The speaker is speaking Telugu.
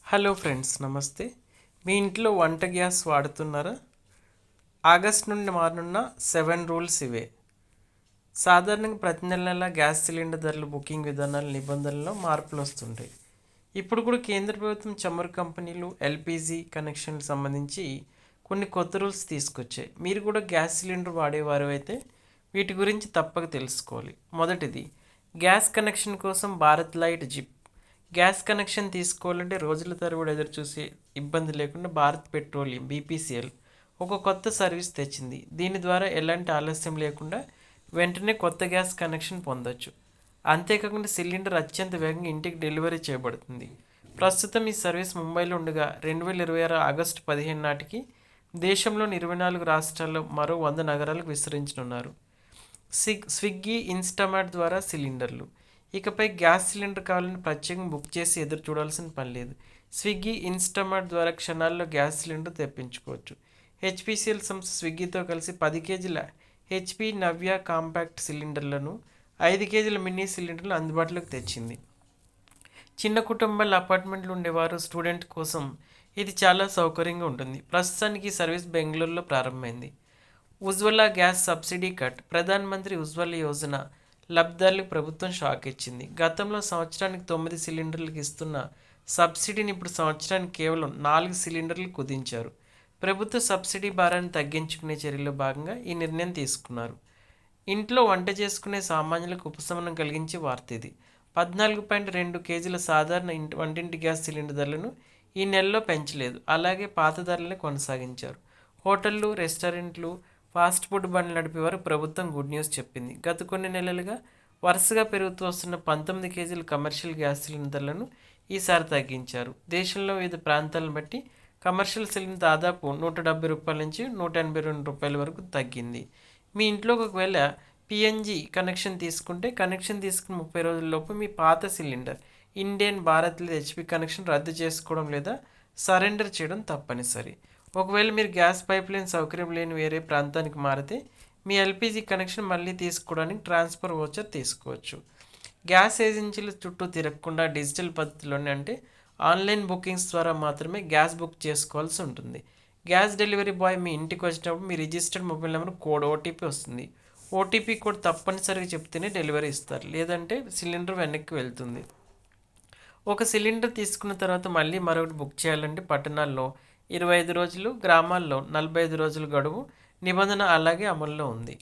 హలో ఫ్రెండ్స్, నమస్తే. మీ ఇంట్లో వంట గ్యాస్ వాడుతున్నారా? ఆగస్ట్ నుండి మారనున్న 7 రూల్స్ ఇవే. సాధారణంగా ప్రతి నెల గ్యాస్ సిలిండర్ ధరలు, బుకింగ్ విధానాలు, నిబంధనల్లో మార్పులు వస్తుంటాయి. ఇప్పుడు కూడా కేంద్ర ప్రభుత్వం చమురు కంపెనీలు ఎల్పిజి కనెక్షన్లకు సంబంధించి కొన్ని కొత్త రూల్స్ తీసుకొచ్చాయి. మీరు కూడా గ్యాస్ సిలిండర్ వాడేవారు అయితే వీటి గురించి తప్పక తెలుసుకోవాలి. మొదటిది, గ్యాస్ కనెక్షన్ కోసం Bharat light zip. Gas connection తీసుకోవాలంటే రోజుల తరబడి ఎదురు చూసే ఇబ్బంది లేకుండా భారత్ పెట్రోలియం బీపీసీఎల్ ఒక కొత్త సర్వీస్ తెచ్చింది. దీని ద్వారా ఎలాంటి ఆలస్యం లేకుండా వెంటనే కొత్త గ్యాస్ కనెక్షన్ పొందొచ్చు. అంతేకాకుండా సిలిండర్ అత్యంత వేగంగా ఇంటికి డెలివరీ చేయబడుతుంది. ప్రస్తుతం ఈ సర్వీస్ ముంబైలో ఉండగా 2026 ఆగస్టు 15 నాటికి దేశంలోని 24 రాష్ట్రాల్లో మరో 100 నగరాలకు విస్తరించనున్నారు. స్విగ్గీ, ఇన్స్టామార్ట్ ద్వారా సిలిండర్లు. ఇకపై గ్యాస్ సిలిండర్ కావాలని ప్రత్యేకంగా బుక్ చేసి ఎదురు చూడాల్సిన పని లేదు. స్విగ్గీ, ఇన్స్టామార్ట్ ద్వారా క్షణాల్లో గ్యాస్ సిలిండర్ తెప్పించుకోవచ్చు. హెచ్పిసిఎల్ సంస్థ స్విగ్గీతో కలిసి 10 కేజీల హెచ్పి నవ్య కాంపాక్ట్ సిలిండర్లను, 5 కేజీల మినీ సిలిండర్లు అందుబాటులోకి తెచ్చింది. చిన్న కుటుంబాల అపార్ట్మెంట్లు ఉండేవారు, స్టూడెంట్ కోసం ఇది చాలా సౌకర్యంగా ఉంటుంది. ప్రస్తుతానికి ఈ సర్వీస్ బెంగళూరులో ప్రారంభమైంది. ఉజ్వల gas subsidy cut. Pradhan Mantri Ujjwala Yojana లబ్ధిదారులకు ప్రభుత్వం షాక్ ఇచ్చింది. గతంలో సంవత్సరానికి 9 సిలిండర్లకు ఇస్తున్న సబ్సిడీని ఇప్పుడు సంవత్సరానికి కేవలం 4 సిలిండర్లు కుదించారు. ప్రభుత్వ సబ్సిడీ భారాన్ని తగ్గించుకునే చర్యలో భాగంగా ఈ నిర్ణయం తీసుకున్నారు. ఇంట్లో వంట చేసుకునే సామాన్యులకు ఉపశమనం కలిగించే వార్త ఇది. 14.2 కేజీల సాధారణ వంటింటి గ్యాస్ సిలిండర్ ధరలను ఈ నెలలో పెంచలేదు. అలాగే పాత ధరలనే కొనసాగించారు. హోటళ్లు, రెస్టారెంట్లు, ఫాస్ట్ ఫుడ్ బండ్లు నడిపేవారు ప్రభుత్వం గుడ్ న్యూస్ చెప్పింది. గత కొన్ని నెలలుగా వరుసగా పెరుగుతూ వస్తున్న 19 కేజీల కమర్షియల్ గ్యాస్ సిలిండర్లను ఈసారి తగ్గించారు. దేశంలో వివిధ ప్రాంతాలను బట్టి కమర్షియల్ సిలిండర్ దాదాపు ₹170 నుంచి ₹182 వరకు తగ్గింది. మీ ఇంట్లోకి ఒకవేళ పిఎన్జి కనెక్షన్ తీసుకుంటే కనెక్షన్ తీసుకున్న 30 రోజుల్లోపు మీ పాత సిలిండర్, ఇండియన్, భారత్ లేదా హెచ్పి కనెక్షన్ రద్దు చేసుకోవడం లేదా సరెండర్ చేయడం తప్పనిసరి. ఒకవేళ మీరు గ్యాస్ పైప్లైన్ సౌకర్యం లేని వేరే ప్రాంతానికి మారితే మీ ఎల్పిజి కనెక్షన్ మళ్ళీ తీసుకోవడానికి ట్రాన్స్ఫర్ వోచర్ తీసుకోవచ్చు. గ్యాస్ ఏజెన్సీల చుట్టూ తిరగకుండా డిజిటల్ పద్ధతిలోనే, అంటే ఆన్లైన్ బుకింగ్స్ ద్వారా మాత్రమే గ్యాస్ బుక్ చేసుకోవాల్సి ఉంటుంది. గ్యాస్ డెలివరీ బాయ్ మీ ఇంటికి వచ్చినప్పుడు మీ registered mobile number code OTP వస్తుంది. ఓటీపీ కోడ్ తప్పనిసరిగా చెప్తేనే డెలివరీ ఇస్తారు, లేదంటే సిలిండర్ వెనక్కి వెళ్తుంది. ఒక సిలిండర్ తీసుకున్న తర్వాత మళ్ళీ మరొకటి బుక్ చేయాలంటే పట్టణాల్లో 25 రోజులు, గ్రామాల్లో 45 రోజుల గడువు నిబంధన అలాగే అమల్లో ఉంది.